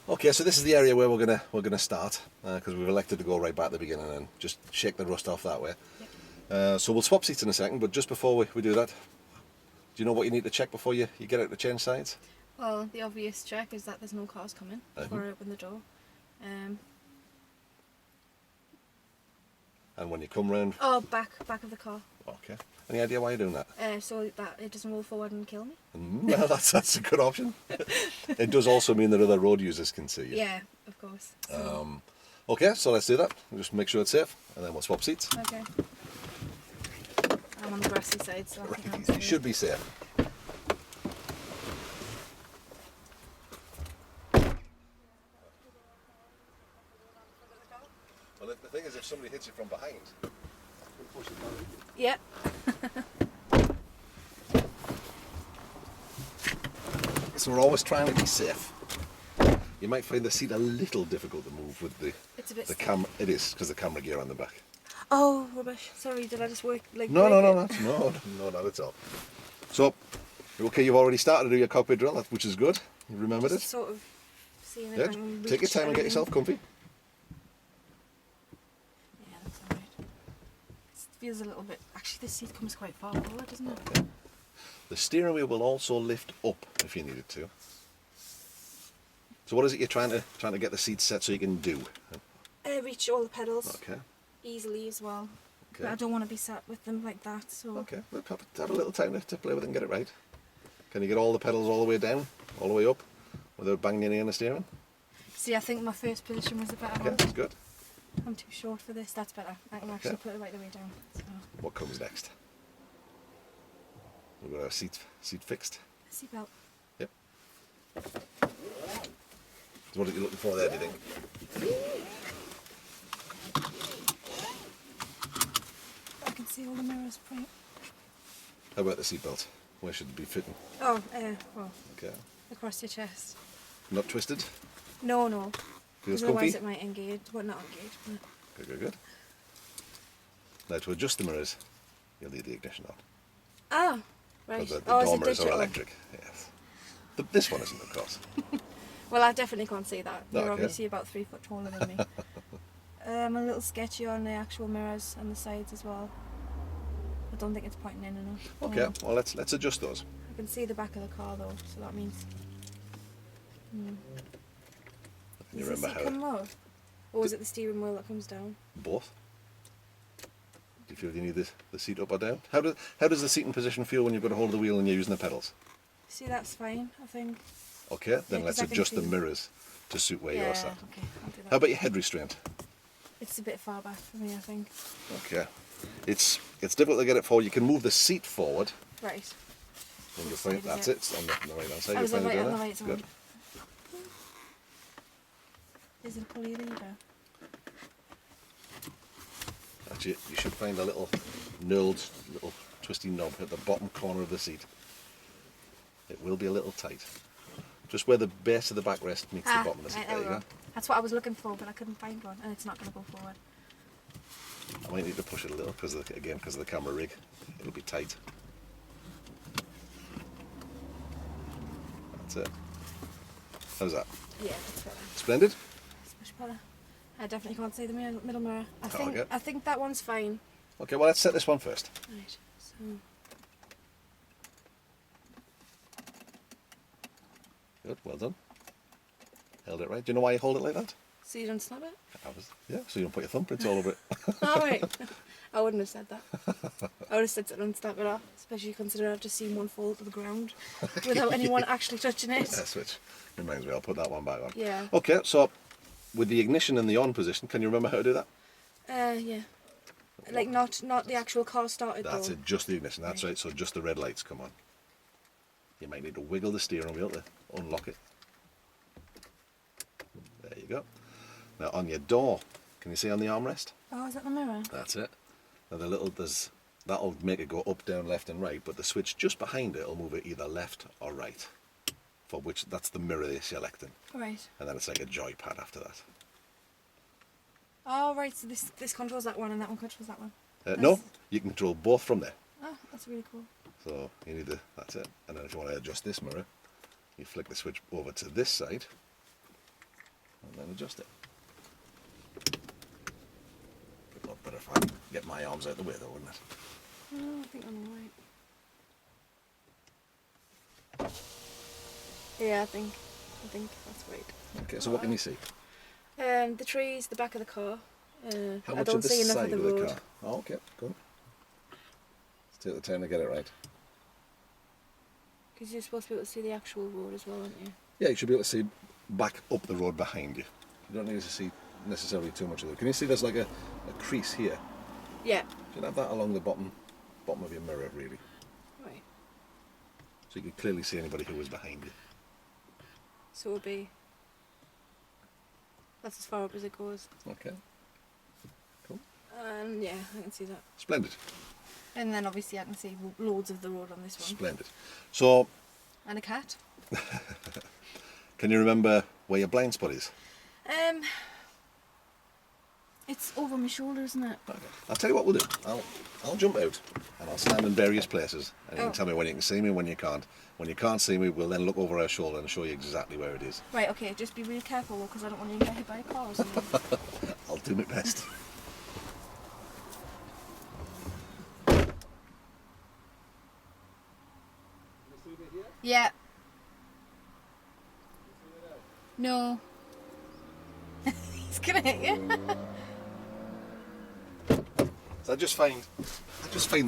Okay, so this is the area where we're gonna start because we've elected to go right back at the beginning and just shake the rust off that way. Yep. So we'll swap seats in a second, but just before we do that, do you know what you need to check before you get out to change sides? Well, the obvious check is that there's no cars coming before I open the door. And when you come round, Back of the car, okay. Any idea why you're doing that? so that it doesn't roll forward and kill me. Well, that's a good option. It does also mean that other road users can see you. Yeah, of course. So, Okay, so let's do that. We'll just make sure it's safe, and then we'll swap seats. okay. I'm on the grassy side, so I think I'm You safe. should be safe. Well, the thing is, if somebody hits you from behind, push it down. Yeah. So we're always trying to be safe. You might find the seat a little difficult to move with It's a bit the stiff. camera. It is because the camera gear on the back. Oh, rubbish. Sorry, did I just work like? No, break no, it? no, not at all. So, okay, you've already started to do your cockpit drill, which is good. You remembered Just it. sort of seeing if Yeah, I can take your reach time and get everything. yourself comfy. Yeah, that's alright. It feels a little bit. Actually, this seat comes quite far forward, doesn't it? Okay. The steering wheel will also lift up if you needed to. So what is it you're trying to get the seat set so you can do? Reach all the pedals Okay. easily as well. Okay. But I don't want to be sat with them like that. So Okay. Well, have a little time to play with it and get it right. Can you get all the pedals all the way down, all the way up, without banging your knee on the steering? see, I think my first position was a better Okay, one. that's good. I'm too short for this. That's better. I can actually put it right the way down. So What comes next? We've got our seat fixed. seatbelt. Yep. So what are you looking for there, do you think? I can see all the mirrors. Right. How about the seatbelt? Where should it be fitting? Oh, well, Okay. across your chest. Not twisted? No, no. Feels Because otherwise comfy? it might engage. Well, not engage. But Good, good, good. Now to adjust the mirrors, you'll need the ignition on. ah, right. The Oh, is door it mirrors are digital? electric. Yes. This one isn't, of course. Well, I definitely can't see that. No, You're okay. obviously about 3 foot taller than me. I'm a little sketchy on the actual mirrors and the sides as well. I don't think it's pointing in enough. Okay, well let's adjust those. I can see the back of the car though, so that means. Can you Does the remember seat how come low? Or is it the steering wheel that comes down? both? Do you feel you need the seat up or down? How does the seating position feel when you've got a hold of the wheel and you're using the pedals? See, that's fine, I think. Okay, then Yeah, let's 'cause I can adjust the see. mirrors to suit where you're sat. Okay, I'll do that. How about your head restraint? It's a bit far back for me, I think. Okay. It's difficult to get it forward. You can move the seat forward. Right. And you'll Which find side is that's it? it. It's on the right hand side. I You'll was on find the it right, there. on the right side. Good. Is it a pulley lever? Actually, you should find a little knurled, little twisty knob at the bottom corner of the seat. It will be a little tight. Just where the base of the backrest meets the bottom of the seat. right, There you we go. go. That's what I was looking for, but I couldn't find one, and it's not going to go forward. I might need to push it a little because of the camera rig. It'll be tight. That's it. How's that? Yeah, that's better. Splendid? It's much better. I definitely can't see the middle mirror. Okay. I think that one's fine. Okay, well let's set this one first. Right. So Good, well done. Held it right. Do you know why you hold it like that? so you don't snap it? Yeah, so you don't put your thumbprints all over it. Oh right. I wouldn't have said that. I would have said don't snap it off, especially considering I've just seen one fall to the ground without anyone actually touching it. Yes, which reminds me, I'll put that one back on. Yeah. Okay, so with the ignition in the on position, can you remember how to do that? Yeah. Like not the actual car started That's though. it, just the ignition, that's right, so just the red lights come on. You might need to wiggle the steering wheel to unlock it. There you go. Now on your door, can you see on the armrest? Oh, is that the mirror? That's it. Now that'll make it go up, down, left and right, but the switch just behind it will move it either left or right. For which, that's the mirror you're selecting. Right. And then it's like a joypad after that. Oh right, so this controls that one and that one controls that one. No, you can control both from there. Oh, that's really cool. So you need that's it. And then if you want to adjust this mirror, you flick the switch over to this side. and then adjust it. Be a lot better if I get my arms out of the way though, wouldn't it? I think I'm alright. Yeah, I think that's right. Okay, so what can you see? The trees, the back of the car. How I much don't of the see enough side of the road. car? Oh, okay, good. Let's take the time to get it right. Because you're supposed to be able to see the actual road as well, aren't you? Yeah, you should be able to see back up the road behind you. You don't need to see necessarily too much of it. Can you see there's like a crease here? Yeah. You should have that along the bottom of your mirror, really. Right. So you can clearly see anybody who was behind you. So it would be... That's as far up as it goes. Okay. Cool. And yeah, I can see that. Splendid. And then obviously I can see loads of the road on this one. Splendid. So, And a cat. can you remember where your blind spot is? It's over my shoulder, isn't it? Okay. I'll tell you what we'll do. I'll jump out and I'll stand in various places and you can tell me when you can see me and when you can't. When you can't see me, we'll then look over our shoulder and show you exactly where it is. Right, okay, just be real careful though, because I don't want you to get hit by a car or something. I'll do my best. Yeah. No. He's gonna hit you. So I just find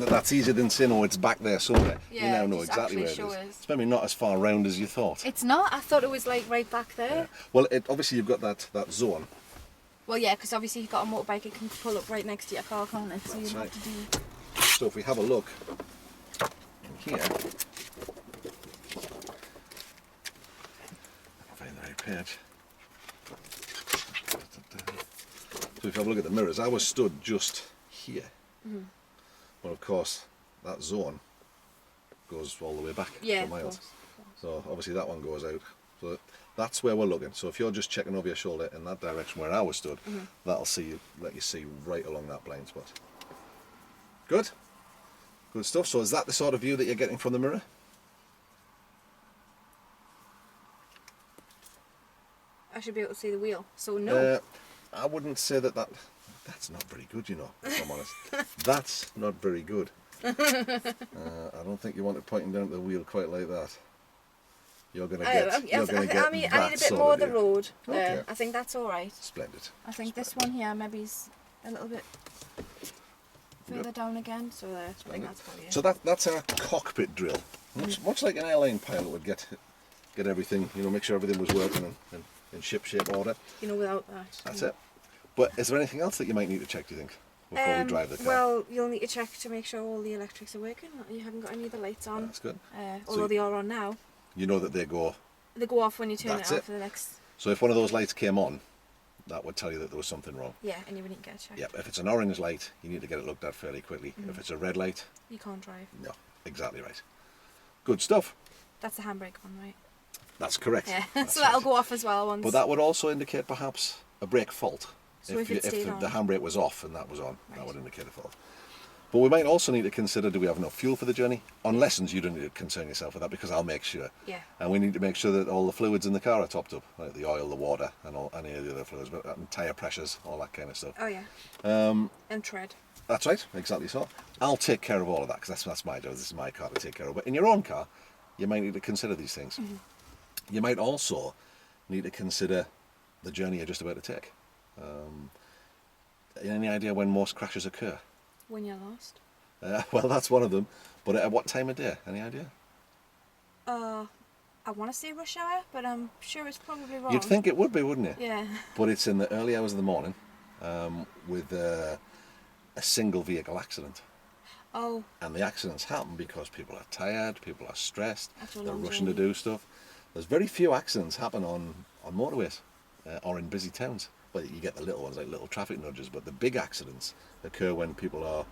that that's easier than saying, oh, it's back there somewhere. Yeah, you now know just exactly where it actually is. show us. It's maybe not as far round as you thought. It's not. I thought it was like right back there. Yeah. Well, obviously you've got that zone. Well, yeah, because obviously you've got a motorbike, it can pull up right next to your car, can't it? So That's you right. have to do. So if we have a look in here, I'll find the right page. So if you have a look at the mirrors, I was stood just here. Mm-hmm. Well, of course, that zone goes all the way back Yeah, for miles. of course. So obviously that one goes out. So that's where we're looking. So if you're just checking over your shoulder in that direction where I was stood, that'll let you see right along that blind spot. Good. Good stuff. So is that the sort of view that you're getting from the mirror? I should be able to see the wheel. So no. I wouldn't say that's not very good, you know, if I'm honest. That's not very good. I don't think you want it pointing down to the wheel quite like that. You're going to get I need a bit more of the road there. Okay. I think that's all right. Splendid. I think this one here maybe is a little bit further down again. So there, I think that's probably it. So that's our cockpit drill. Much like an airline pilot would get everything, make sure everything was working in ship order. Without that. That's it. But is there anything else that you might need to check, do you think, before we drive the car? Well, you'll need to check to make sure all the electrics are working. You haven't got any of the lights on. That's good. Although they are on now. You know that they go. They go off when you turn That's it it. off for the next. So if one of those lights came on, that would tell you that there was something wrong. Yeah, and you wouldn't get a check. Yep. If it's an orange light, you need to get it looked at fairly quickly. If it's a red light, You can't drive. no, exactly right. Good stuff. That's the handbrake one, right? That's correct. Yeah. That's So that'll right. go off as well once. But that would also indicate perhaps a brake fault. So if it stayed on. the handbrake was off and that was on, that Right. would indicate a fault. But we might also need to consider, do we have enough fuel for the journey? On lessons, you don't need to concern yourself with that because I'll make sure. Yeah. And we need to make sure that all the fluids in the car are topped up, like the oil, the water, and any of the other fluids, and tyre pressures, all that kind of stuff. Oh yeah. And tread. That's right, exactly so. I'll take care of all of that because that's my job. This is my car to take care of. But in your own car, you might need to consider these things. You might also need to consider the journey you're just about to take. Any idea when most crashes occur? When you're lost. Well, that's one of them. But at what time of day? Any idea? I want to say rush hour, but I'm sure it's probably wrong. You'd think it would be, wouldn't it? Yeah. But it's in the early hours of the morning with a single vehicle accident. Oh. And the accidents happen because people are tired, people are stressed, After a they're long rushing to journey. do stuff. There's very few accidents happen on motorways or in busy towns. Well, you get the little ones like little traffic nudges, but the big accidents occur when people are,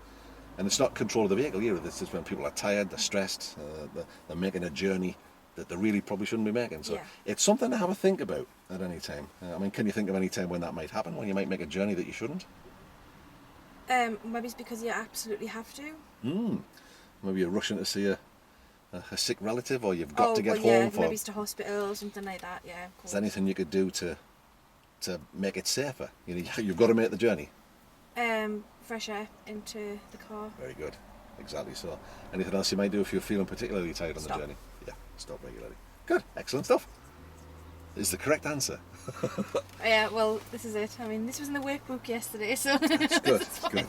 and it's not control of the vehicle either, this is when people are tired, they're stressed, they're making a journey that they really probably shouldn't be making. So Yeah. it's something to have a think about at any time. Can you think of any time when that might happen, when you might make a journey that you shouldn't? Maybe it's because you absolutely have to. Maybe you're rushing to see a sick relative, or you've got to get well, yeah, home for. maybe it's to hospital or something like that. Yeah, of course. Is there anything you could do to to make it safer? You know, you've got to make the journey. Fresh air into the car. Very good. Exactly so. Anything else you might do if you're feeling particularly tired on Stop. the journey? Yeah, stop regularly. Good. Excellent stuff. Is the correct answer. Yeah, well, this is it. I mean, this was in the workbook yesterday, so It's good. it's It's good.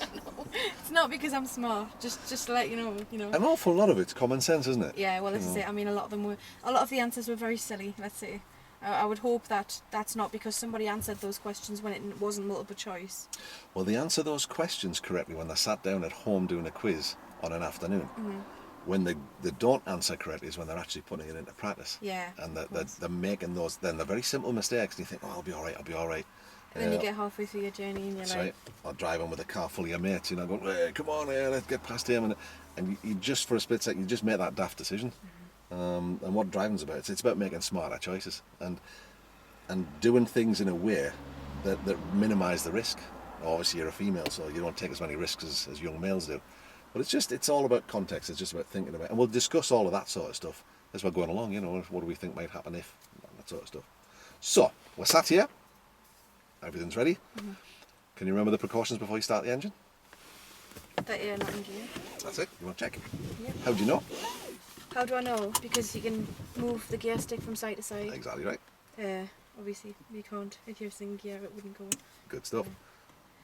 It's not because I'm smart. Just to let you know. An awful lot of it's common sense, isn't it? Yeah, well, this is it. I mean, a lot of the answers were very silly. Let's say. I would hope that that's not because somebody answered those questions when it wasn't multiple choice. Well, they answer those questions correctly when they're sat down at home doing a quiz on an afternoon. Mm-hmm. When they don't answer correctly is when they're actually putting it into practice. Yeah. And they're making those, then they're very simple mistakes, and you think, oh, I'll be all right. And then you get halfway through your journey and you're That's like... right. Or driving with a car full of your mates, going, hey, come on here, let's get past him. And you just, for a split second, you just make that daft decision. Mm-hmm. And what driving's about, it's about making smarter choices and doing things in a way that minimise the risk. Obviously, you're a female, so you don't take as many risks as young males do. But it's all about context. It's just about thinking about it. And we'll discuss all of that sort of stuff as we're going along, what do we think might happen if, that sort of stuff. So, we're sat here. Everything's ready. Mm-hmm. Can you remember the precautions before you start the engine? That you're not in gear. That's it. You want to check? Yep. How do you know? How do I know? Because you can move the gear stick from side to side. Exactly right. Obviously, you can't. If you're in gear, it wouldn't go. Good stuff.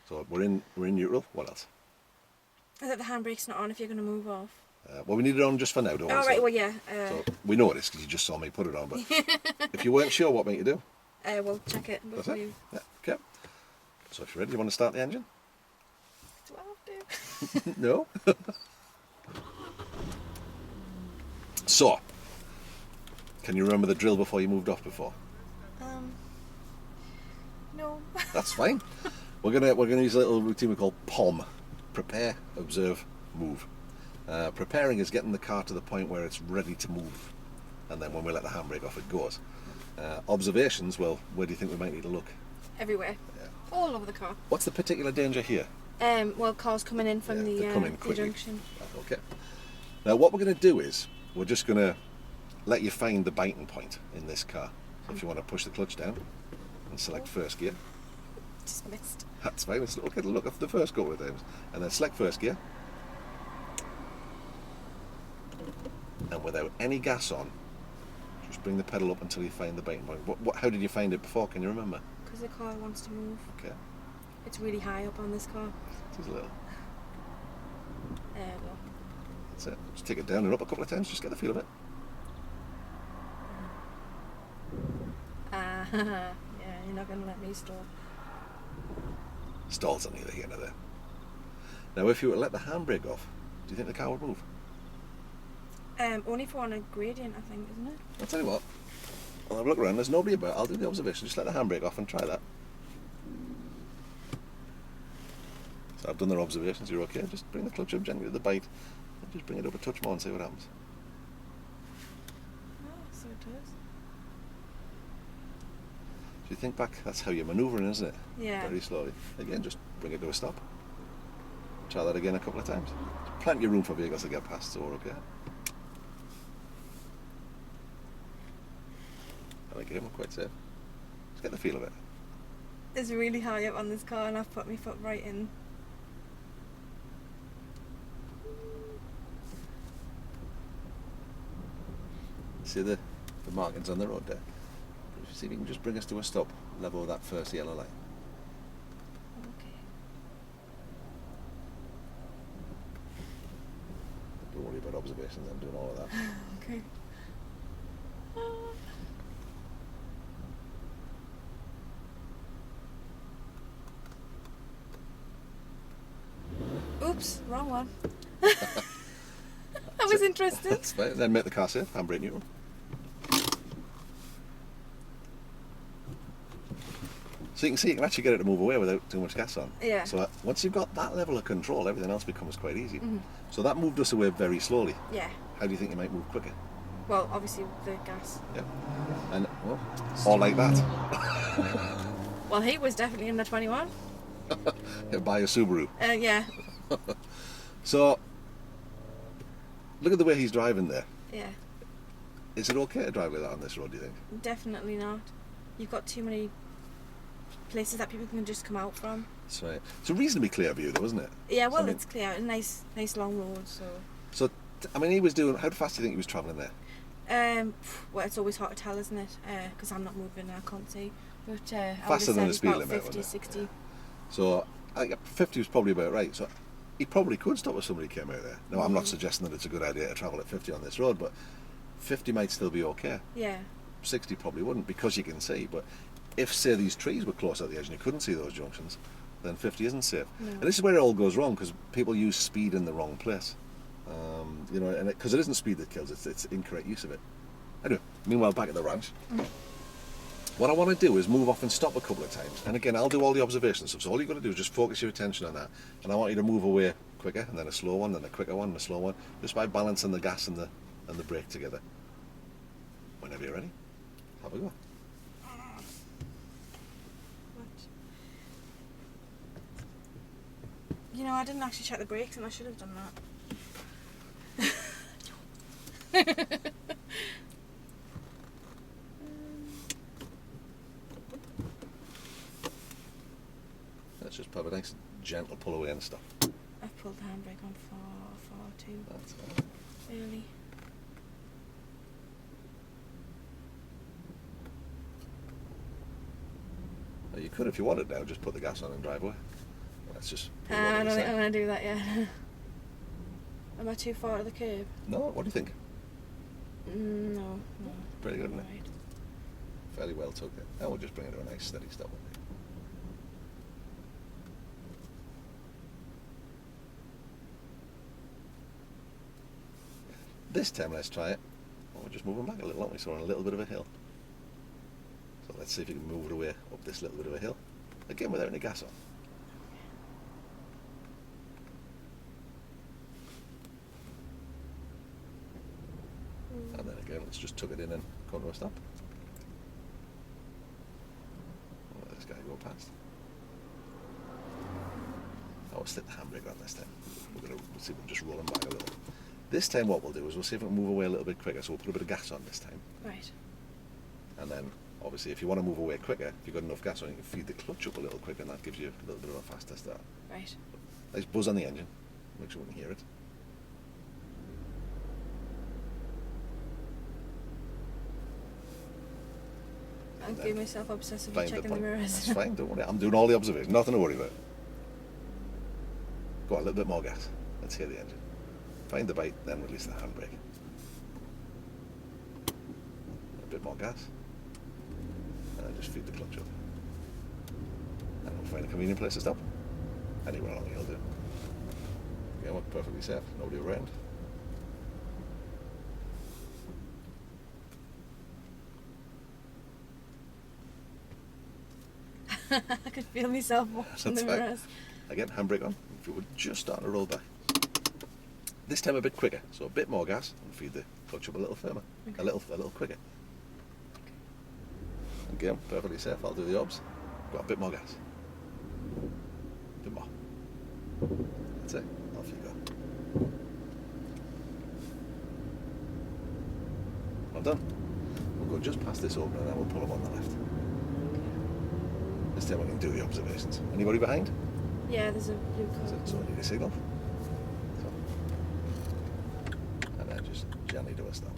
So we're in neutral. What else? I thought the handbrake's not on if you're going to move off. Well, we need it on just for now, don't we? Oh, right, well, yeah. So we know this because you just saw me put it on, but if you weren't sure, what might you do? We'll check it before you... Yeah, okay. So if you're ready, you want to start the engine? Do I have to? No? So, can you remember the drill before you moved off before? No. That's fine. We're gonna use a little routine we call POM. Prepare, observe, move. Preparing is getting the car to the point where it's ready to move, and then when we let the handbrake off, it goes. Observations, well, where do you think we might need to look? Everywhere. Yeah. All over the car. What's the particular danger here? Well, cars coming in from the junction. Okay. Now what we're going to do is, we're just going to let you find the biting point in this car. So if you want to push the clutch down and select first gear. Just missed. That's fine, let's look at the first couple of times. And then select first gear. And without any gas on, just bring the pedal up until you find the biting point. How did you find it before, can you remember? Because the car wants to move. Okay. It's really high up on this car. It is a little. There we go. That's it. Just take it down and up a couple of times, just get the feel of it. Yeah, you're not going to let me stall. Stalls on either here nor there. Now if you were to let the handbrake off, do you think the car would move? Only for on a gradient, I think, isn't it? I'll tell you what, I'll have a look around, there's nobody about, I'll do the observation, just let the handbrake off and try that. So I've done their observations, you're okay, just bring the clutch up gently to the bite, and just bring it up a touch more and see what happens. Oh, so it does. If you think back, that's how you're manoeuvring, isn't it? Yeah. Very slowly. Again, just bring it to a stop. Try that again a couple of times. There's plenty of room for vehicles to get past, so we're okay. I like it, we're quite safe. Just get the feel of it. It's really high up on this car and I've put my foot right in. See the markings on the road there? See if you can just bring us to a stop, level with that first yellow line. Okay. Don't worry about observations, I'm doing all of that. Okay. Oops, wrong one. That was interesting. That's fine. Then make the car safe, handbrake neutral. So you can see you can actually get it to move away without too much gas on. Yeah. So once you've got that level of control, everything else becomes quite easy. Mm-hmm. So that moved us away very slowly. Yeah. How do you think you might move quicker? Well, obviously the gas. Yeah. And, well, all like that. Well, he was definitely in the 21. Buy a Subaru. Yeah. So, look at the way he's driving there. Yeah. Is it okay to drive like that on this road, do you think? Definitely not. You've got too many places that people can just come out from. That's right. It's a reasonably clear view though, isn't it? Yeah, well, I mean- it's clear. A nice long road, so... So, I mean, he was doing, how fast do you think he was travelling there? Well, it's always hard to tell, isn't it? Because I'm not moving and I can't see. But I would Faster have than said the speed about limit, 50, wasn't it? 60. So, I think 50 was probably about right. So, he probably could stop if somebody came out there. Now, I'm not suggesting that it's a good idea to travel at 50 on this road, but 50 might still be okay. Yeah. 60 probably wouldn't, because you can see. But if, say, these trees were close at the edge and you couldn't see those junctions, then 50 isn't safe. No. And this is where it all goes wrong, because people use speed in the wrong place. You know, and because it isn't speed that kills, it's incorrect use of it. Anyway, meanwhile, back at the ranch. What I want to do is move off and stop a couple of times. And again, I'll do all the observations. So all you've got to do is just focus your attention on that. And I want you to move away quicker, and then a slow one, then a quicker one, and a slow one, just by balancing the gas and the brake together. Whenever you're ready, have a go. You know, I didn't actually check the brakes and I should have done that. Let's just have a nice gentle pull away and stop. I've pulled the handbrake on far too That's all right. early. Now, you could, if you wanted now, just put the gas on and drive away. Let's just. pull I over don't the think side. I'm going to do that yet. Am I too far to the curb? No, what do you think? No. Pretty good, isn't it? Right. Fairly well took it. Now we'll just bring it to a nice steady stop. This time let's try it. Well, we're just moving back a little, aren't we? So we're on a little bit of a hill. So let's see if you can move it away up this little bit of a hill. Again, without any gas on. And then again, let's just tuck it in and come to a stop. I'll let this guy go past. I'll slip the handbrake on this time. We'll see if we can just roll him back a little. This time what we'll do is we'll see if we can move away a little bit quicker, so we'll put a bit of gas on this time. Right. And then, obviously, if you want to move away quicker, if you've got enough gas on, you can feed the clutch up a little quicker, and that gives you a little bit of a faster start. Right. Nice buzz on the engine. Make sure we can hear it. I'm then giving myself obsessively Find checking the point. mirrors. That's fine, don't worry. I'm doing all the observations. Nothing to worry about. Go on, a little bit more gas. Let's hear the engine. Find the bite, then release the handbrake. A bit more gas. And then just feed the clutch up. And we'll find a convenient place to stop. Anywhere along the hill, do. Again, we're perfectly safe. Nobody around. I could feel myself watching the That's fine. mirrors. Again, handbrake on. If you would just start to roll back. This time a bit quicker, so a bit more gas and feed the clutch up a little firmer, Okay. a little quicker. Again, perfectly safe. I'll do the obs. Got a bit more gas. A bit more. That's it. Off you go. Well done. We'll go just past this opener and then we'll pull up on the left. This time we can do the observations. Anybody behind? Yeah, there's a blue car. So I need a signal. So. And then just gently do a stop.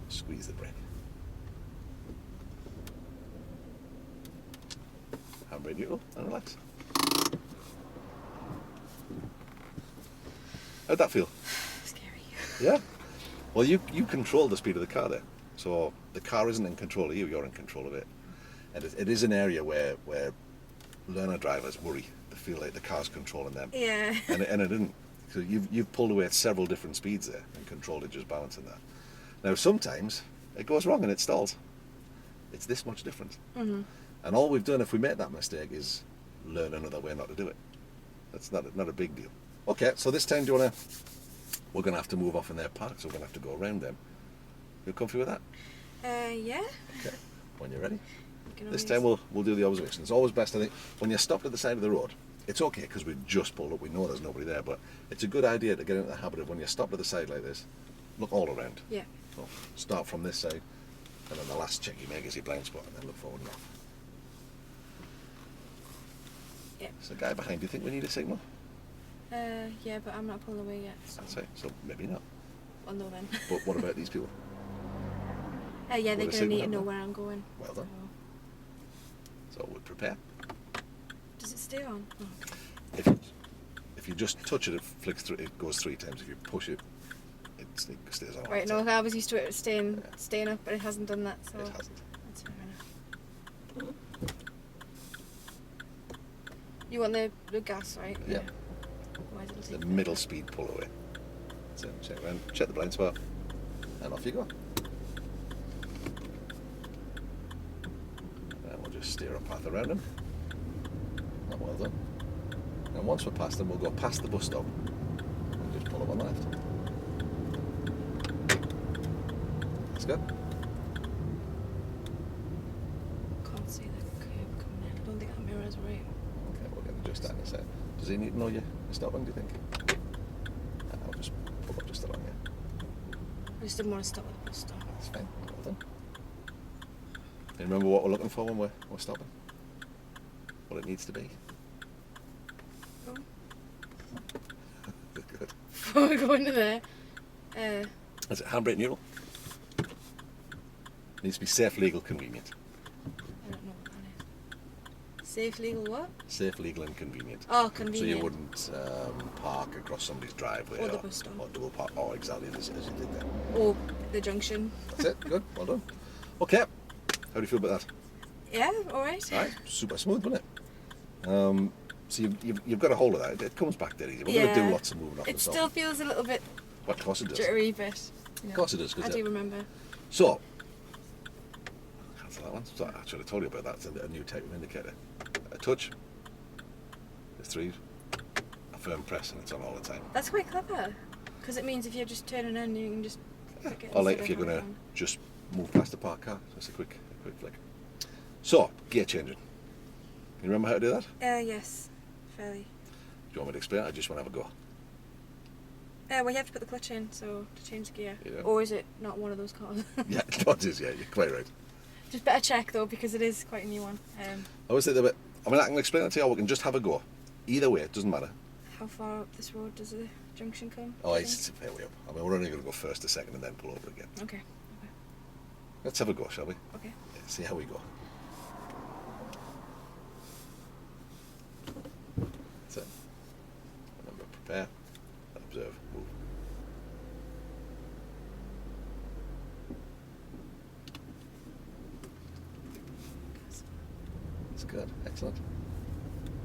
Squeeze the brake. Handbrake neutral and relax. How'd that feel? Scary. Yeah? Well, you control the speed of the car there. So the car isn't in control of you, you're in control of it. And it is an area where learner drivers worry. They feel like the car's controlling them. Yeah. And it isn't. So you've pulled away at several different speeds there and controlled it just balancing that. Now sometimes it goes wrong and it stalls. It's this much difference. Mhm. And all we've done if we make that mistake is learn another way not to do it. That's not a big deal. Okay, so this time we're going to have to move off in their park, so we're going to have to go around them. You comfy with that? Yeah. Okay. When you're ready. You can This always- time we'll do the observations. It's always best, I think, when you're stopped at the side of the road. It's okay because we've just pulled up, we know there's nobody there, but it's a good idea to get into the habit of when you're stopped at the side like this, look all around. Yeah. So start from this side, and then the last check you make is your blind spot, and then look forward and off. Yeah. There's a guy behind. Do you think we need a signal? Yeah, but I'm not pulling away yet. So. That's right. So maybe not. Well, no then. But what about these people? Yeah, they're Will the going to signal need to help know them? where I'm going. Well done. So we'll prepare. Does it stay on? Oh, okay. If you just touch it, it flicks through. It goes 3 times. If you push it, it stays on. Right, no, I was used to it staying up, but it hasn't done that, so... It hasn't. That's fair enough. You want the gas, right? Yeah. Otherwise it'll It's take the a middle bit. speed pull away. So check around, check the blind spot, and off you go. And we'll just steer a path around them. Oh, well done. And once we're past them, we'll go past the bus stop and just pull up on the left. That's good. Can't see the curb coming in. I don't think that mirror's right. Okay, we'll get adjust that in a sec. Does he need to know you're stopping, do you think? I'll just pull up just along here. I just didn't want to stop at the bus stop. That's fine. Well done. Do you remember what we're looking for when we're stopping? What it needs to be? Oh. Good. Before we go into there, Is it handbrake neutral? Needs to be safe, legal, convenient. I don't know what that is. Safe, legal what? Safe, legal, and convenient. Oh, So convenient. you wouldn't park across somebody's driveway Or the bus stop. or double park. Oh, exactly as you did there. Or the junction. That's it. Good. Well done. Okay. How do you feel about that? Yeah, alright. All right. Super smooth, wasn't it? So you've got a hold of that. It comes back dead easy. We're going to do lots of moving off It the still top. feels a little bit Of course it does. jittery, but... Of course it does. I do remember. So, cancel that one. So I should have told you about that. It's a new type of indicator. A touch. There's 3. A firm press, and it's on all the time. That's quite clever. Because it means if you're just turning in, you can just flick it. Or like instead if you're of going to going just move past a parked car. Just a quick flick. So, gear changing. Can you remember how to do that? Yes, fairly. Do you want me to explain it? I just want to have a go. Well, you have to put the clutch in, so to change the gear. Yeah. Or is it not one of those cars? Yeah, it is, yeah, you're quite right. Just better check though, because it is quite a new one. I always think that, I mean, I can explain it to you, or we can just have a go. Either way, it doesn't matter. How far up this road does the junction come? Oh, do you it's a fair way up. I mean, we're only going to go first a second and then pull over again. think? Okay. Let's have a go, shall we? Okay. Yeah, see how we go. That's it. Remember, prepare, observe, move. That's good, excellent.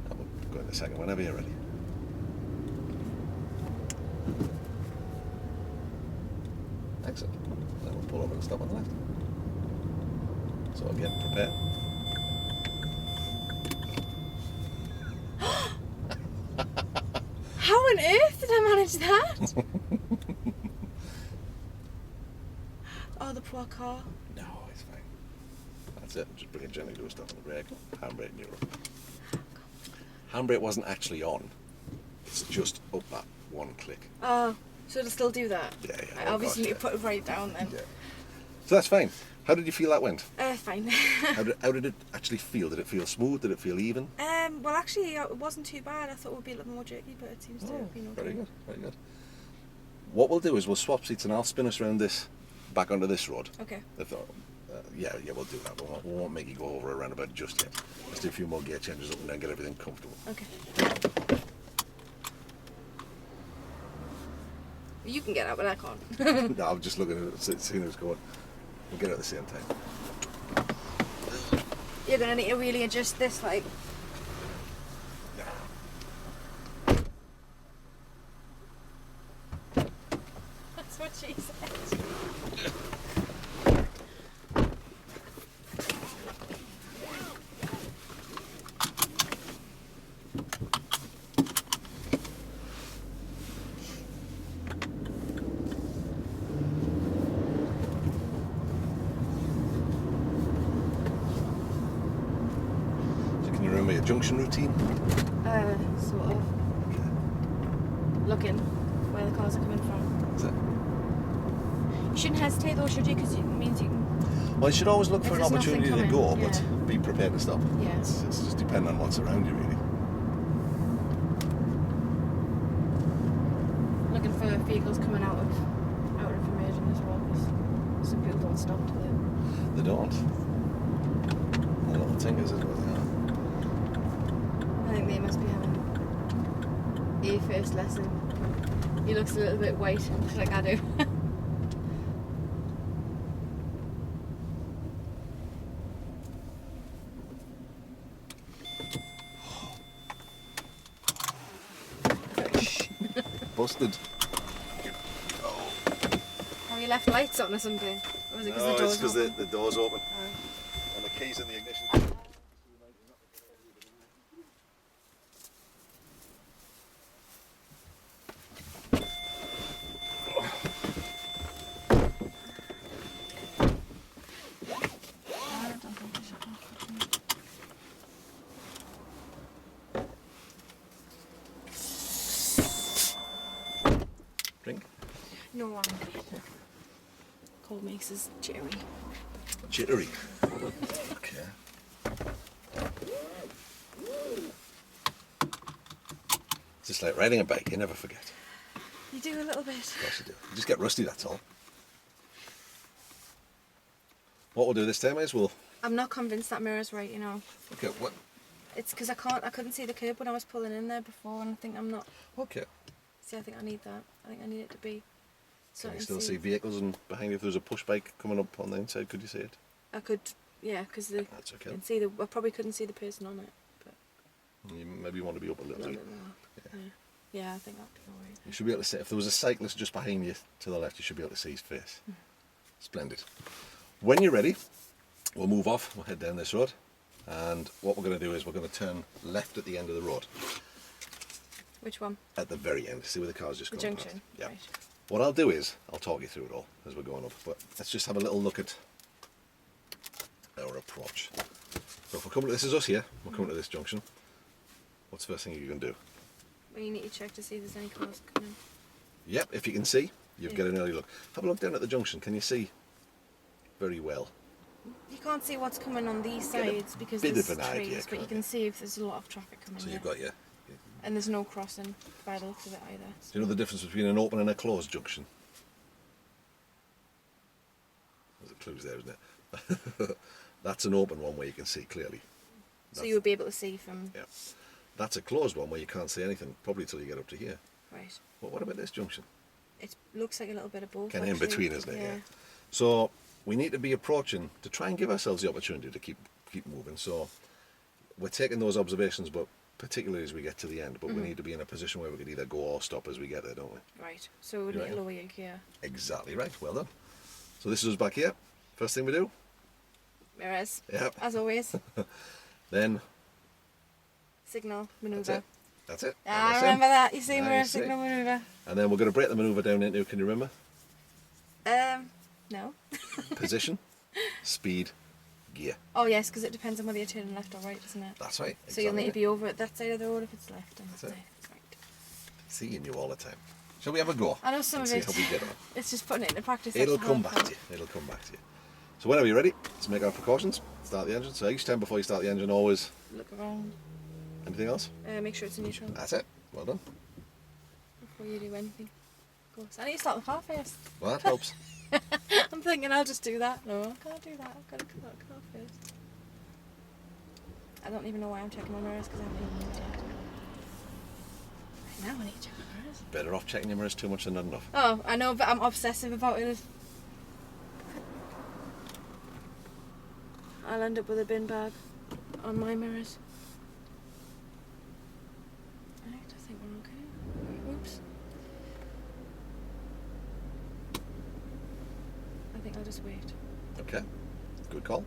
And we'll go in a second whenever you're ready. Excellent. Then we'll pull over and stop on the left. So again, prepare. How on earth did I manage that? Oh, the poor car. No, it's fine. That's it. Just bring it gently to a stop on the brake. Handbrake neutral. Handbrake wasn't actually on. It's just up that one click. Oh, so it'll still do that? Yeah. I Oh, obviously gosh, need to put it right down then. Yeah. So that's fine. How did you feel that went? Fine. How did it actually feel? Did it feel smooth? Did it feel even? Well, actually, it wasn't too bad. I thought it would be a little more jerky, but it seems to have been okay. Very good, very good. What we'll do is we'll swap seats and I'll spin us around this, back onto this road. Okay. Yeah, we'll do that. We won't make you go over a roundabout just yet. Let's do a few more gear changes up and then get everything comfortable. Okay. You can get out, but I can't. No, I'm just looking at it, seeing who's going. We'll get it at the same time. You're going to need to really adjust this, like... Yeah. That's what she said. So can you remember your junction routine? Sort of. Looking where the cars are coming from. That's it. You shouldn't hesitate though, should you? Because it means you can... Well, you should always look If for an there's nothing opportunity to coming, go, but yeah. be prepared to stop. Yeah. It's just depending on what's around you, really. vehicles coming out of information as well, because some people don't stop till They don't. The little tinkers as well, yeah. I think they must be having a first lesson. He looks a little bit white, like I do. Busted. Have you left lights on or something? Or was it because No, the door's it's because open? the door's open. Oh. And the key's in the ignition. I don't think I should have. Drink. No, I'm good. Cold makes us jittery. Jittery. Okay. It's just like riding a bike, you never forget. You do a little bit. Of course you do. You just get rusty, that's all. What we'll do this time is I'm not convinced that mirror's right, you know. Okay, what? It's because I couldn't see the curb when I was pulling in there before, and I think I'm not. Okay. See, I think I need that. I think I need it to be. So Can I you can still see vehicles and behind you if there's a push bike coming up on the inside, could you see it? I could, yeah, because the. That's okay. I can see the. I probably couldn't see the person on it, but. You maybe want to be up a A little little bit. bit more. Yeah. Yeah, I think that'd be alright. You should be able to see, if there was a cyclist just behind you to the left, you should be able to see his face. Splendid. When you're ready, we'll move off, we'll head down this road, and what we're going to do is we're going to turn left at the end of the road, Which one? at the very end, see where the car's just The gone junction. past. Yeah. Right. What I'll do is, I'll talk you through it all as we're going up, but let's just have a little look at our approach. So if we're coming to, this is us here, we're coming to this junction, what's the first thing you can do? Well, you need to check to see if there's any cars coming. Yep, if you can see, you've Yeah. got an early look. Have a look down at the junction, can you see very well? You can't see what's coming on these Get a sides because bit there's of an trees, idea, but you can't can you? see if there's a lot of traffic coming. So yeah. you've got your, And there's no crossing by the looks of it either. do you know the difference between an open and a closed junction? There's a clues there, isn't it? That's an open one where you can see clearly. So you would be able to see from. Yeah. That's a closed one where you can't see anything, probably till you get up to here. Right. But what about this junction? It looks like a little bit of both. Kind of in actually. between, isn't it? Yeah. So we need to be approaching to try and give ourselves the opportunity to keep moving. So we're taking those observations, but particularly as we get to the end. But we need to be in a position where we can either go or stop as we get there, don't we? Right. So we You need to reckon? lower your gear. Exactly right. Well done. So this is us back here. First thing we do. Mirrors. Yep. As always. Then Signal that's manoeuvre. it. That's it. Ah, And I that's it. remember that. You see Yeah, mirror you see. signal manoeuvre. And then we're going to break the manoeuvre down into, can you remember? No. Position, speed, gear. Oh yes, because it depends on whether you're turning left or right, doesn't it? That's right. So you'll need to exactly. be over at that side of the road if it's left, and That's that it. side if it's right. Seeing you all the time. Shall we have a go? I know some and of see it. how we get on. It's just putting it into practice. It'll that's come hard back part. to you. It'll come back to you. So whenever you're ready, let's make our precautions. Start the engine. So each time before you start the engine, always. Look around. Anything else? Make sure it's in neutral That's it. Well done. before you do anything. Of course. I need to start the car first. Well, that helps. I'm thinking I'll just do that. No, I can't do that. I've got to start the car first. I don't even know why I'm checking my mirrors because I haven't even moved yet. Right now I need to check my mirrors. Better off checking your mirrors too much than not enough. Oh, I know, but I'm obsessive about it. I'll end up with a bin bag on my mirrors. Right, I think we're okay. Oops. I think I'll just wait. Okay. Good call.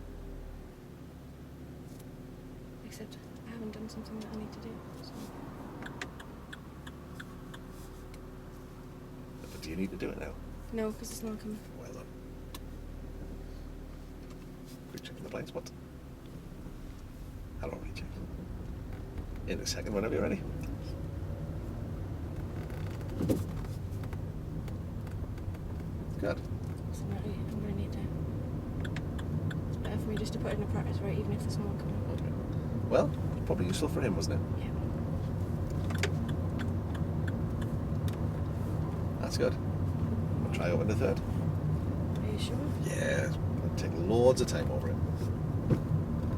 Except I haven't done something that I need to do. So. But do you need to do it now? No, because it's not coming. Well done. Quick check in the blind spot. I'll already check. In a second, whenever you're ready. Good. So I'm going to need to. It's better for me just to put it in a practice, right? Even if there's no one coming. Okay. Well, it's probably useful for him, wasn't it? Yeah. That's good. We'll try open the third. Are you sure? Yeah, it'll take loads of time over it.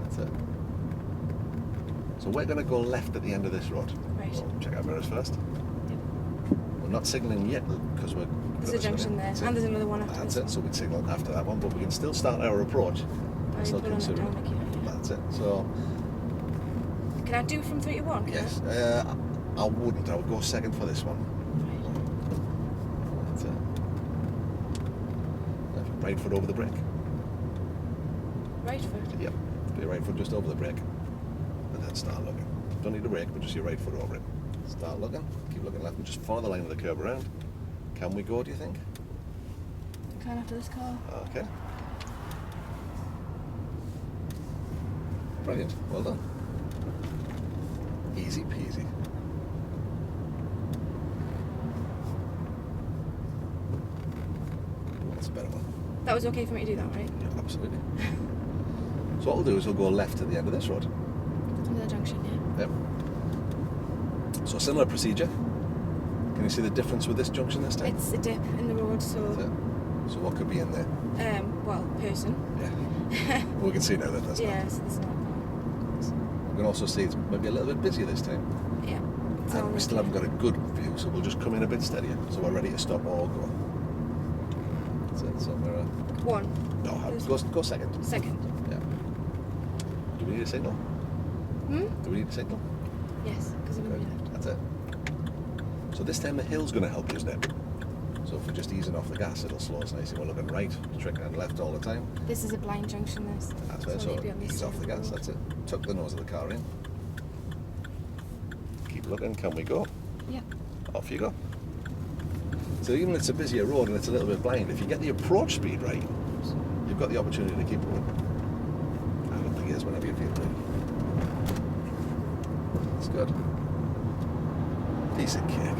That's it. So we're going to go left at the end of this road. Right. We'll check our mirrors first. Yep. We're not signalling yet because we're... There's a junction there, and there's another one after That's this it, so one. we'd signal after that one, but we can still start our approach. Oh, you Still put on it consider down like you- That's it. So, Can I do from 3 to 1? yes, I wouldn't. I would go second for this one. Right. That's it. Right foot over the brake. Right foot. Yep. Put your right foot just over the brake. And then start looking. Don't need a brake, but just your right foot over it. Start looking. Keep looking left and just follow the line of the curve around. Can we go, do you think? Can after this car. Okay. Brilliant. Well done. Easy peasy. That's a better one. That was okay for me to do that, right? Yeah, absolutely. So what we'll do is we'll go left at the end of this road. Another junction, yeah. Yep. So similar procedure. Can you see the difference with this junction this time? It's a dip in the road, so That's it. So what could be in there? well, person. Yeah. Well, we can see now that that's Yeah, not. so there's not. We can also see it's maybe a little bit busier this time. Yeah. It's And all we still okay. haven't got a good view, so we'll just come in a bit steadier. So we're ready to stop or go. That's it. So we're... One. Go second. Second. Yeah. Do we need a signal? Hmm? Do we need a signal? Yes, because I'm Good. going left. That's it. So this time the hill's going to help you, isn't it? So if we're just easing off the gas, it'll slow us nicely. We're looking right, straight and left all the time. This is a blind junction, this. That's So it. I So need to be on this ease side off of the gas. road. That's it. Tuck the nose of the car in. Keep looking. Can we go? Yep. Off you go. So even if it's a busier road and it's a little bit blind, if you get the approach speed right, you've got the opportunity to keep going. And up the gears whenever you feel ready. That's good. Piece of cake.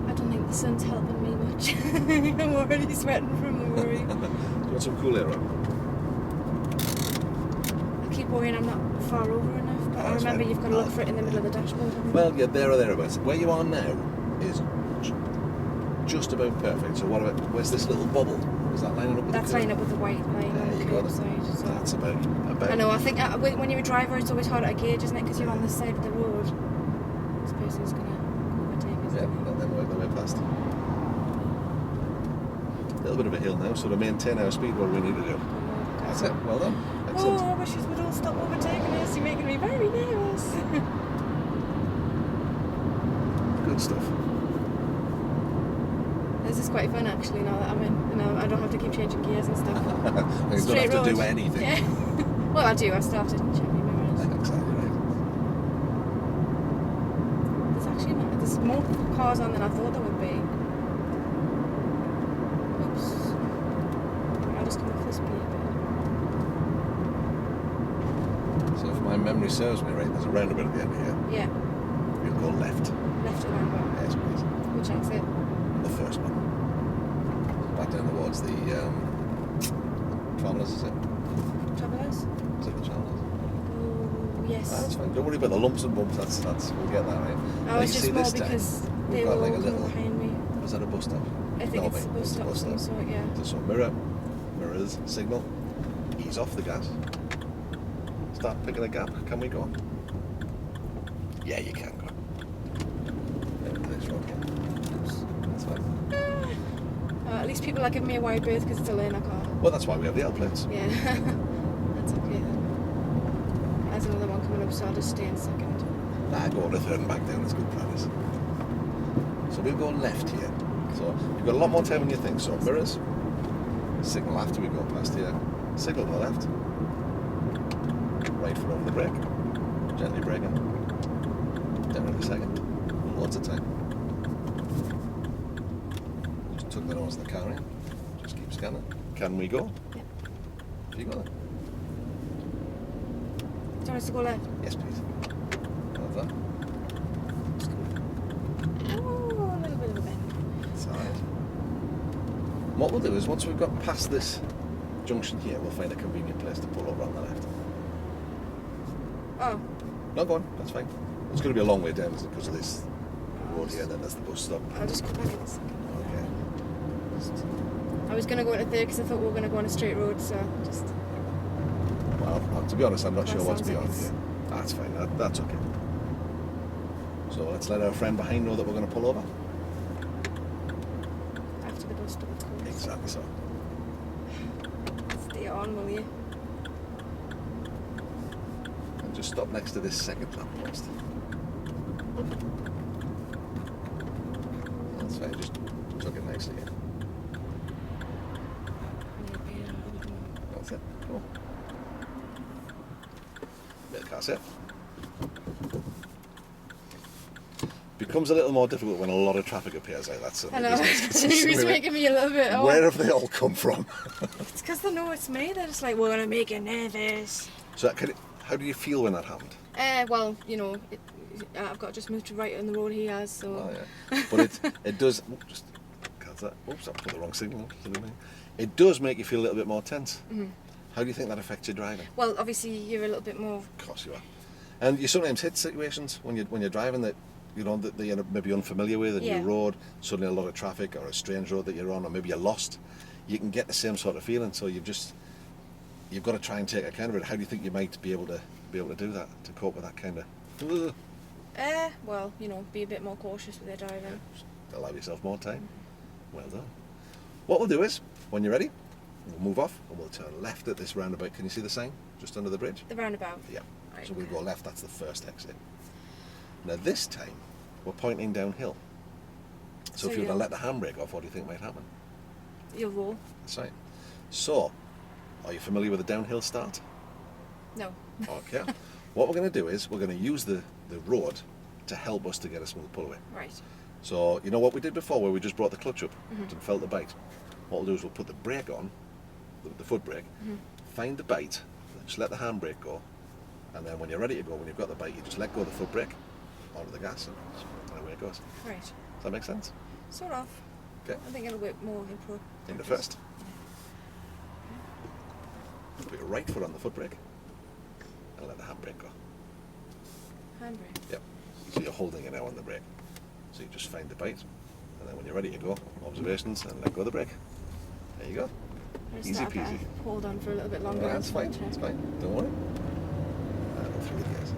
I don't think the sun's helping me much. I'm already sweating from the worry. Do you want some cool air on? I keep worrying I'm not far over enough, but I That's remember fine. you've got to look for it in the middle of the dashboard. haven't you? Well, yeah, there or thereabouts. Where you are now is just about perfect. So what about, where's this little bubble? Is that lining up with That's the curve? lining up with the white line There on the you go. curb side. So. That's about. I know, I think when you're a driver it's always harder to gauge, isn't it? Because you're on this side of the road. This person's going to overtake us. Yeah, let them work their way past. A little bit of a hill now, so to maintain our speed, what do we need to do? That's it. Well done. Excellent. Oh, I wish you would all stop overtaking us. You're making me very nervous. Good stuff. This is quite fun actually now that I'm in. You know, I don't have to keep changing gears and stuff. You don't Straight have to road. do anything. Yeah. Well, I do. I still have to check my mirrors. Exactly right. There's more cars on than I thought there would be. Oops. I'll just come off this speed So if my memory serves me right, there's a roundabout at the end here. Yeah. We'll go left. Left and roundabout. Yes, please. Which exit? The first one. Back down towards the Travellers, is it? Travellers? Is it the Travellers? Oh, yes. That's fine. Don't worry about the lumps and bumps. That's we'll get that right. I Now, was you just see more this time, because we've they got were like a all coming little. behind me. Was that a bus stop? I think it's a mate, bus it's stop of some sort, yeah. So mirror, mirrors, signal, ease off the gas. Start picking a gap. Can we go? Yeah, you can go. This road here. Oops. That's fine. At least people are giving me a wide berth because it's a learner car. Well, that's why we have the L plates. Yeah. That's okay then. There's another one coming up, so I'll just stay in second. Nah, go on to third and back down. It's good practice. So we'll go left here. So you've got a lot more time than you think. So mirrors, signal after we go past here, signal to the left, right foot over the brake, gently braking, down in a second, loads of time. Just tuck the nose of the car in, just keep scanning. Can we go? Yep. Have you got it? Do you want us to go left? Yes, please. Well done. Oh, a little bit of a bend. That's all right. What we'll do is once we've got past this junction here, we'll find a convenient place to pull over on the left. Oh. No, go on. That's fine. It's going to be a long way down because of this road here, and then there's the bus stop. I'll just go back in a second. Okay. I was going to go into there because I thought we were going to go on a straight road, so just... Well, to be honest, I'm not That sure what's sounds like beyond it's- here. That's fine, that's okay. So let's let our friend behind know that we're going to pull over. After the bus stop, of course. Exactly so. Stay on, will you? And just stop next to this second lamppost. That's fine, just tuck it nicely in. That's it. Cool. Bit of car set. Becomes a little more difficult when a lot of traffic appears like that. I know. Doesn't it? He was making me a little bit... Oh, Where have they all come from? it's because they know it's me. They're just like, we're going to make you nervous. So how do you feel when that happened? Well, you know, I've got to just move to right on the road he has, so... Oh, yeah. But it does... Just cancel that. Oops, I put the wrong signal. It does make you feel a little bit more tense. Mhm. How do you think that affects your driving? Well, obviously, you're a little bit more... Of course you are. And you sometimes hit situations when you're driving that you know that you're maybe unfamiliar with, a Yeah. new road, suddenly a lot of traffic, or a strange road that you're on, or maybe you're lost. You can get the same sort of feeling. So you've got to try and take account of it. How do you think you might be able to do that, to cope with that kind of? Well, you know, be a bit more cautious with your driving. Just allow yourself more time. Well done. What we'll do is, when you're ready, we'll move off and we'll turn left at this roundabout. Can you see the sign just under the bridge? The roundabout. Yeah. Right, So we'll okay. go left. That's the first exit. Now this time, we're pointing downhill. So if you were to you'll- let the handbrake off, what do you think might happen? You'll roll. That's right. So, are you familiar with the downhill start? No. Okay. What we're going to do is we're going to use the road to help us to get a smooth pull away. Right. So you know what we did before, where we just brought the clutch up Mhm. and felt the bite. What we'll do is we'll put the brake on, the foot brake, Mhm. find the bite, just let the handbrake go, and then when you're ready to go, when you've got the bite, you just let go of the foot brake onto the gas, and away it goes. Right. Does that make sense? Sort of. Okay. I think it'll be more impro. Into first. Put your right foot on the foot brake, and let the handbrake go. Handbrake. Yep. So you're holding it now on the brake. So you just find the bite, and then when you're ready to go, observations, and let go of the brake. There you go. I just Easy thought I better peasy. Hold on for a little bit longer. That's fine. That's fine. Don't worry. And through the gears.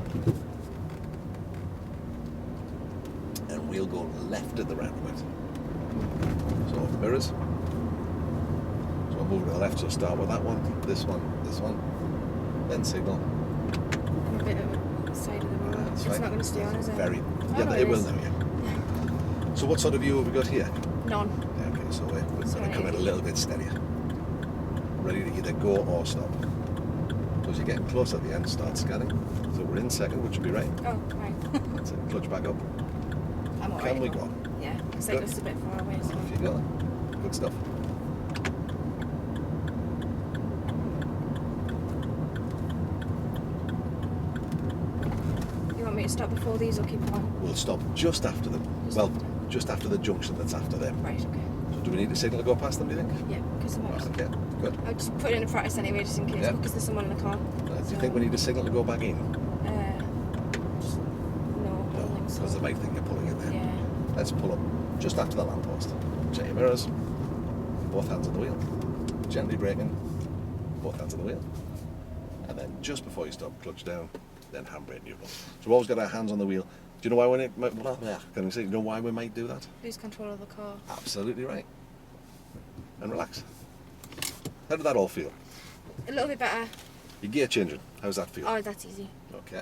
And we'll go left at the roundabout. So mirrors. So we'll move to the left. So start with that one, this one, then signal. I'm a bit of the side of the road. That's It's fine. not going to stay on, is it? Very. Oh, Yeah, no, it will is. now. Yeah. So what sort of view have we got here? None. Yeah, okay, so we're going to Sorry. come in a little bit steadier. Ready to either go or stop. So as you're getting close at the end, start scanning. So we're in second, which would be right. Oh, right. That's it. Clutch back up. I'm alright. Can we go? Yeah, because Good. cyclist's a bit far away, so... Off you go. Good stuff. You want me to stop before these or keep on? We'll stop just after them. Just Well, after. just after the junction that's after them. Right, okay. So do we need a signal to go past them, do you think? Yeah, because I'm Right, okay, good. I'll just put it in practice anyway, just in case, Yeah. because there's someone in the car. Do you think we need a signal to go back in? Just, no, I don't think so. Because they might think you're pulling in there. Yeah. Let's pull up just after the lamppost. Check your mirrors. Both hands on the wheel. Gently braking. Both hands on the wheel. And then just before you stop, clutch down, then handbrake neutral. So we've always got our hands on the wheel. Do you know why we might, can we say, you know why we might do that? Lose control of the car. Absolutely right. And relax. How did that all feel? A little bit better. Your gear changing, how's that feel? Oh, that's easy. Okay.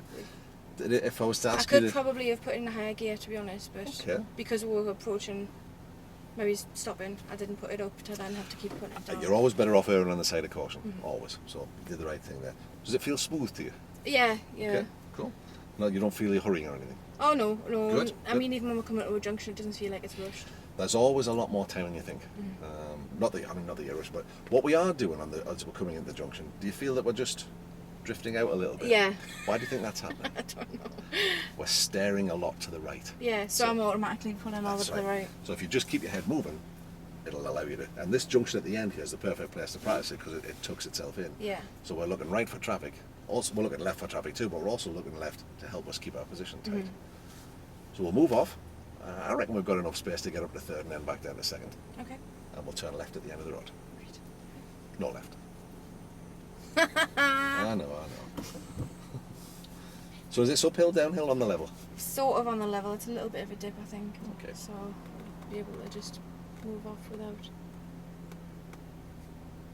If I was to I ask you could to... probably have put in a higher gear, to be honest, but Okay. because we were approaching, maybe stopping, I didn't put it up to then have to keep putting it down. You're always better off erring on the side of caution, Mhm. always. So you did the right thing there. Does it feel smooth to you? Yeah, yeah. Okay, cool. No, you don't feel you're hurrying or anything. Oh, no, no. Good, I good. mean, even when we're coming to a junction, it doesn't feel like it's rushed. There's always a lot more time than you think. Mhm. Not that you're rushed, but what we are doing as we're coming into the junction, do you feel that we're just drifting out a little bit? Yeah. Why do you think that's happening? I don't know. We're staring a lot to the right. Yeah, so I'm automatically pulling over That's to the right. So if you just keep your head moving, it'll allow you to. And this junction at the end here is the perfect place to practice it because it tucks itself in. Yeah. So we're looking right for traffic. Also, we're looking left for traffic too, but we're also looking left to help us keep our position tight. Mhm. So we'll move off, I reckon we've got enough space to get up to third and then back down to second. Okay. And we'll turn left at the end of the road. Great. No left. I know. So is this uphill, downhill, on the level? Sort of on the level. It's a little bit of a dip, I think. Okay. So I'll be able to just move off without.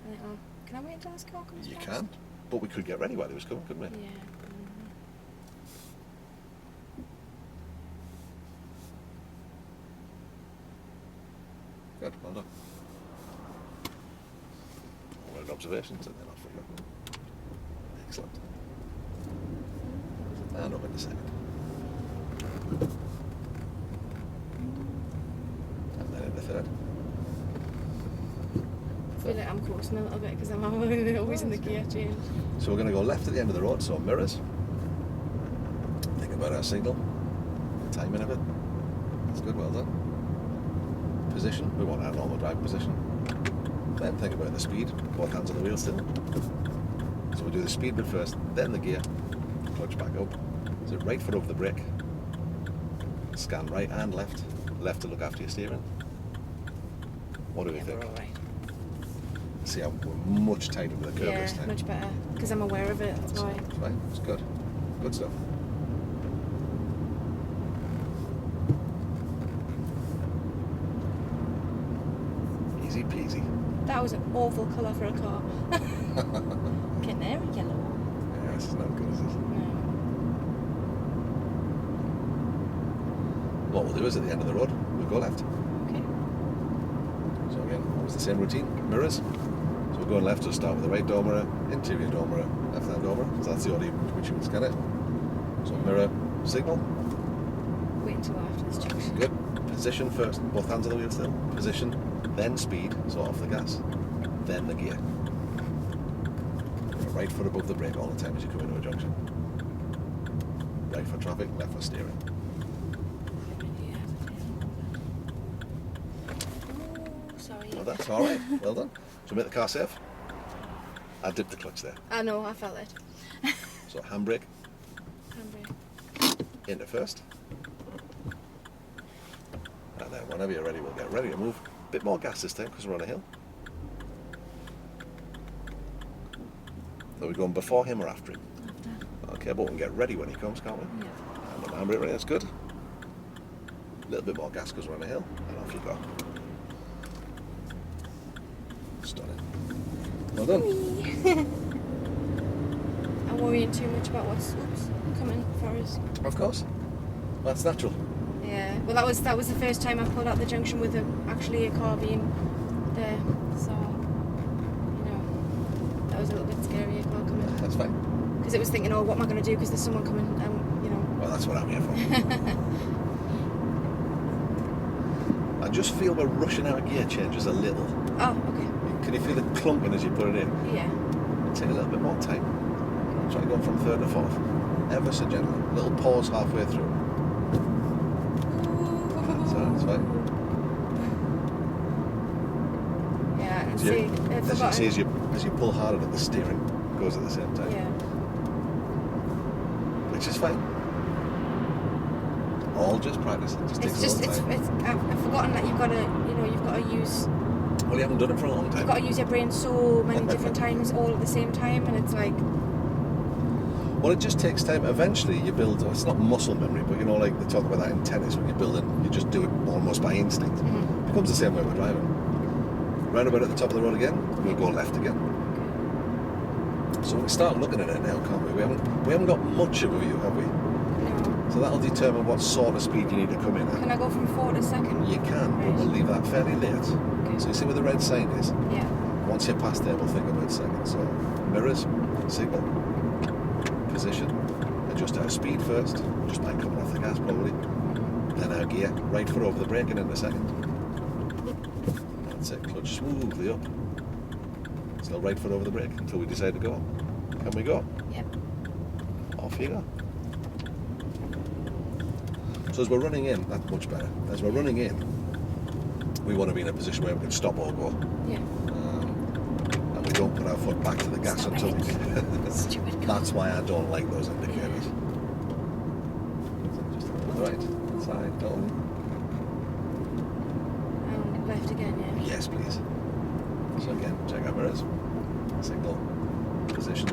I think, oh, can I wait until this car comes You past? can. But we could get ready while he was coming, couldn't we? Yeah. Good, well done. All right, observations and then off we go. Excellent. And up in the second. And then in the third. I feel like I'm coasting a little bit because I'm always in the gear change. So we're going to go left at the end of the road, so mirrors. Think about our signal, the timing of it. That's good, well done. Position, we want our normal drive position. Then think about the speed, both hands on the wheel still. So we do the speed bit first, then the gear, clutch back up. So right foot over the brake, scan right and left, left to look after your steering. What do we Yeah, think? we're all right. See how we're much tighter with the curve this Yeah, time. much better because I'm aware of it. That's why. It's fine, it's good. Good stuff. Easy peasy. That was an awful colour for a car. Canary yellow. Yeah, this is not good, is it? No. What we'll do is at the end of the road, we'll go left. Okay. So again, always the same routine, mirrors. So we're going left, so start with the right door mirror, interior door mirror, left hand door mirror. So that's the order in which you can scan it. So mirror, signal, Wait until after this junction. good. Position first, both hands on the wheel still. Position, then speed, so off the gas, then the gear. Right foot above the brake all the time as you come into a junction. Right for traffic, left for steering. Oh, sorry. Well, that's all right. Well done. So make the car safe. I dipped the clutch there. I know, I felt it. So handbrake Handbrake. into first. And then whenever you're ready, we'll get ready to move. Bit more gas this time because we're on a hill. So we're going before him or after him? Okay, but we can get ready when he comes, can't we? Yeah. And the handbrake ready, that's good. A little bit more gas because we're on a hill. And off you go. Stunning. Well done. I'm worrying too much about what's coming for us. Of course. That's natural. Yeah. Well, that was the first time I pulled out the junction with actually a car being there. So, you know, that was a little bit scary. A car coming. That's fine. Because it was thinking, oh, what am I going to do? Because there's someone coming. You know. Well, that's what I'm here for. I just feel we're rushing our gear changes a little. Oh, okay. Can you feel it clunking as you put it in? Yeah. Take a little bit more time. Try going from third to fourth. Ever so gently. Little pause halfway through. That's fine. Yeah, and As see, you, as you pull harder, the steering goes at the same time. Yeah. Which is fine. All just practice. It just takes It's a just, long time. I've forgotten that you've got to use, Well, you haven't done it for a long you've time. got to use your brain so many different times all at the same time, and it's like, Well, it just takes time. Eventually, you build. It's not muscle memory, but you know, like they talk about that in tennis when you're building, you just do it almost by instinct. It becomes the same way with driving. Roundabout at the top of the road again, we'll go left again. So we start looking at it now, can't we? We haven't got much of a view, have we? no. So that'll determine what sort of speed you need to come in at. Can I go from 4 to second? You can, but Right. we'll leave that fairly late. Okay. So you see where the red sign is? Yeah. Once you're past there, we'll think about second. So mirrors, signal, position, adjust our speed first, just by coming off the gas probably. Then our gear, right foot over the brake and in a second. That's it, clutch smoothly up. Still right foot over the brake until we decide to go. Can we go? Yep. Off you go. So as we're running in, that's much better. As we're running in, we want to be in a position where we can stop or go. Yeah. And we don't put our foot back to the gas Stop until it. Stupid car. That's why I don't like those indicators. So just on the right side, don't. left again, yeah? Yes, please. So again, check out mirrors. Signal, position.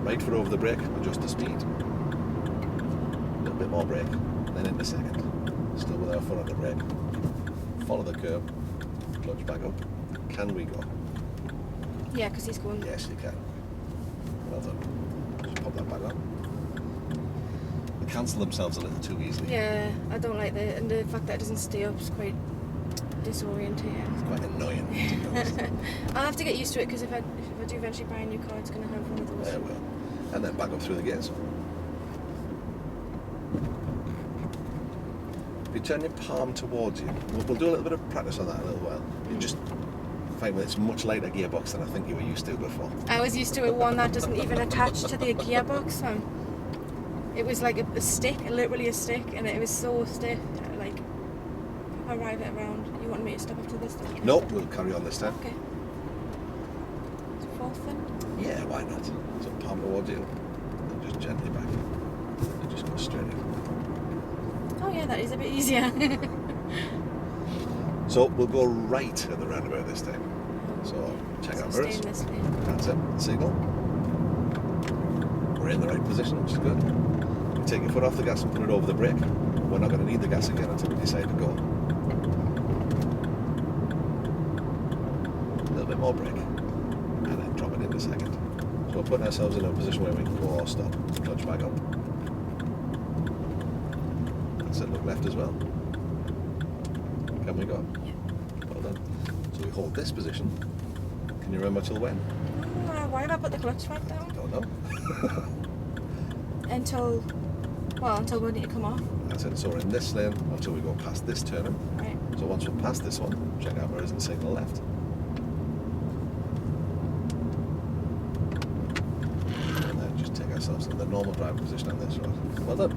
Right foot over the brake, adjust the speed. A little bit more brake, then into second. Still with our foot on the brake. Follow the curb, clutch back up. Can we go? Yeah, because he's going. Yes, you can. Well done. Just pop that back on. They cancel themselves a little too easily. Yeah, I don't like that, and the fact that it doesn't stay up is quite disorientating. It's quite annoying, to be honest. I'll have to get used to it because if I do eventually buy a new car, it's going to have one of those. Yeah, it will. And then back up through the gears. If you turn your palm towards you, we'll do a little bit of practice on that in a little while. You just find that it's a much lighter gearbox than I think you were used to before. I was used to it one that doesn't even attach to the gearbox. It was like a stick, literally a stick, and it was so stiff. Like, if I arrive it around, you want me to stop after this? No, we'll carry on this time. Okay. Fourth then? Yeah, why not? So palm towards you, and just gently back. And just go straight in. Oh yeah, that is a bit easier. So we'll go right at the roundabout this time. So check out Stay mirrors. in this lane. That's it. Signal. We're in the right position, which is good. You take your foot off the gas and put it over the brake. We're not going to need the gas again until we decide to go. A little bit more brake. And then drop it in a second. So we're putting ourselves in a position where we can go or stop. Clutch back up. That's it. Look left as well. Can we go? Yeah. Well done. So we hold this position. Can you remember till when? Why have I put the clutch right down? Don't know. Until we need to come off. That's it. So we're in this lane until we go past this turning. Right. So once we're past this one, check out mirrors and signal left. And then just take ourselves in the normal driving position on this road. Well done.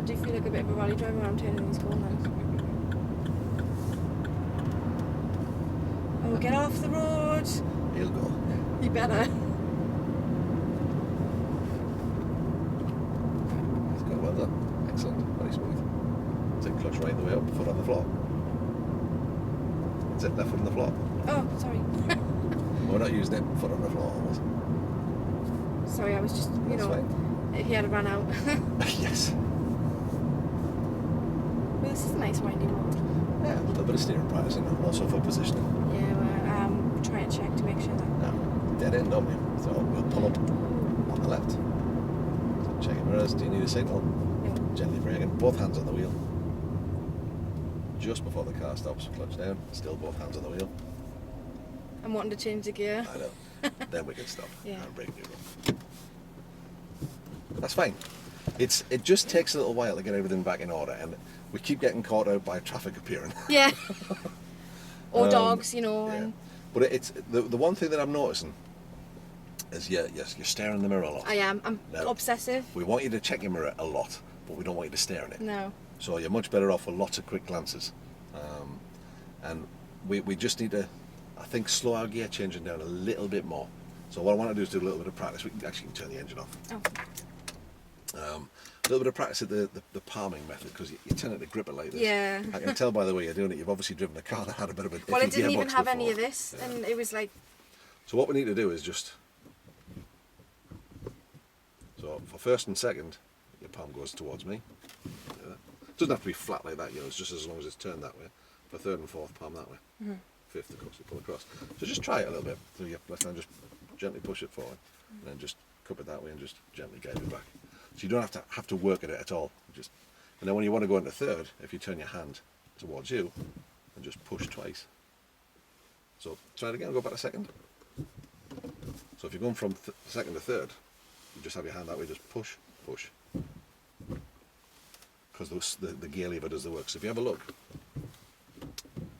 Do you feel like a bit of a rally driver when I'm turning these corners? Oh, get off the road! He'll go. You better. He's got well done. Excellent. Very smooth. Take clutch right the way up, foot on the floor. That's it, left foot on the floor. Oh, sorry. We're not using it, foot on the floor always. Sorry, I was just, That's fine. he had to run out. Yes. Well, this is a nice windy road. Yeah, a little bit of steering practice and also for positioning. Yeah, well, try and check to make sure that. Now, dead end, don't we? So we'll pull up on the left. So check your mirrors. Do you need a signal? No. Gently braking, both hands on the wheel. Just before the car stops, clutch down. Still both hands on the wheel. I'm wanting to change the gear. I know. Then we can stop Yeah. and brake neutral. That's fine. It just takes a little while to get everything back in order, and we keep getting caught out by traffic appearing. Yeah. Or dogs, Yeah. and But it's the one thing that I'm noticing is you're staring in the mirror a lot. I am. I'm No. obsessive. We want you to check your mirror a lot, but we don't want you to stare in it. No. So you're much better off with lots of quick glances. And we just need to, I think, slow our gear changing down a little bit more. So what I want to do is do a little bit of practice. We can actually turn the engine off. Oh. A little bit of practice at the palming method, because you tend to grip it like this. Yeah. I can tell by the way you're doing it, you've obviously driven a car that had a bit of a Well, iffy it didn't even gearbox have any before. of this, Yeah. and it was like. So what we need to do is just, so for first and second, your palm goes towards me. It doesn't have to be flat like that, it's just as long as it's turned that way. For third and fourth, palm that way. Mm-hmm. Fifth, of course, you pull across. So just try it a little bit. So your left hand, just gently push it forward, and then just cup it that way and just gently guide it back. So you don't have to work at it at all. And then when you want to go into third, if you turn your hand towards you and just push twice. So try it again, go back to second. So if you're going from second to third, you just have your hand that way, just push, push. Because the gear lever does the work. So if you have a look,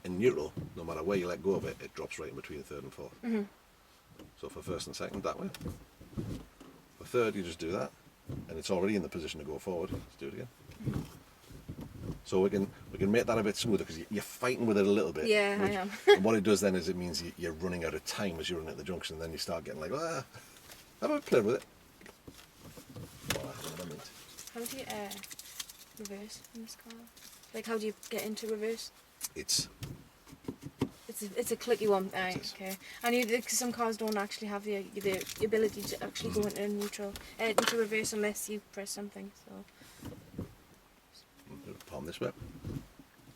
in neutral, no matter where you let go of it, it drops right in between third and fourth. Mm-hmm. So for first and second, that way. For third, you just do that, and it's already in the position to go forward. Let's do it again. So we can make that a bit smoother, because you're fighting with it a little bit. Yeah, I am. And what it does then is it means you're running out of time as you're running at the junction, and then you start getting like, have a play with it. how do you reverse in this car? Like, how do you get into reverse? It's It's a clicky one. Aye, It is. okay. I knew that 'cause some cars don't actually have the ability to actually go into neutral, into reverse unless you press something. So palm this way,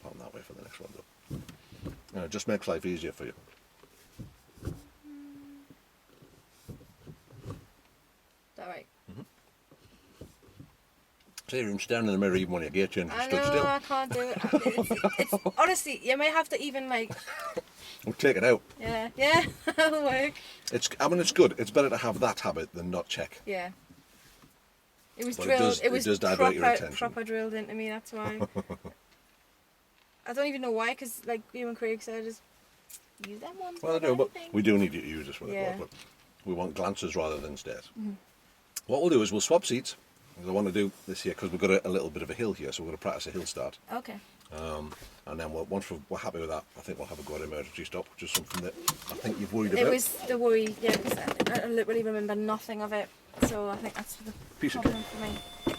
palm that way for the next one though. It just makes life easier for you. is that right? So you're staring in the mirror even when you get changed, I stood know, still. I can't do it. It's honestly, you may have to even like, We'll take it out. yeah, that'll work. I mean, it's good. It's better to have that habit than not check. Yeah. It was But it drilled. does- It was it does divert your attention. proper drilled into me. That's why. I don't even know why, because like you and Craig said, just use that one. Well, I do, but we do need you to use this with Yeah. it, but we want glances rather than stares. What we'll do is we'll swap seats. I want to do this here because we've got a little bit of a hill here, so we're going to practice a hill start. Okay. And then once we're happy with that, I think we'll have a go at emergency stop, which is something that I think you've worried It about. was the worry, yeah, because I literally remember nothing of it, so I think that's the Piece of problem for me.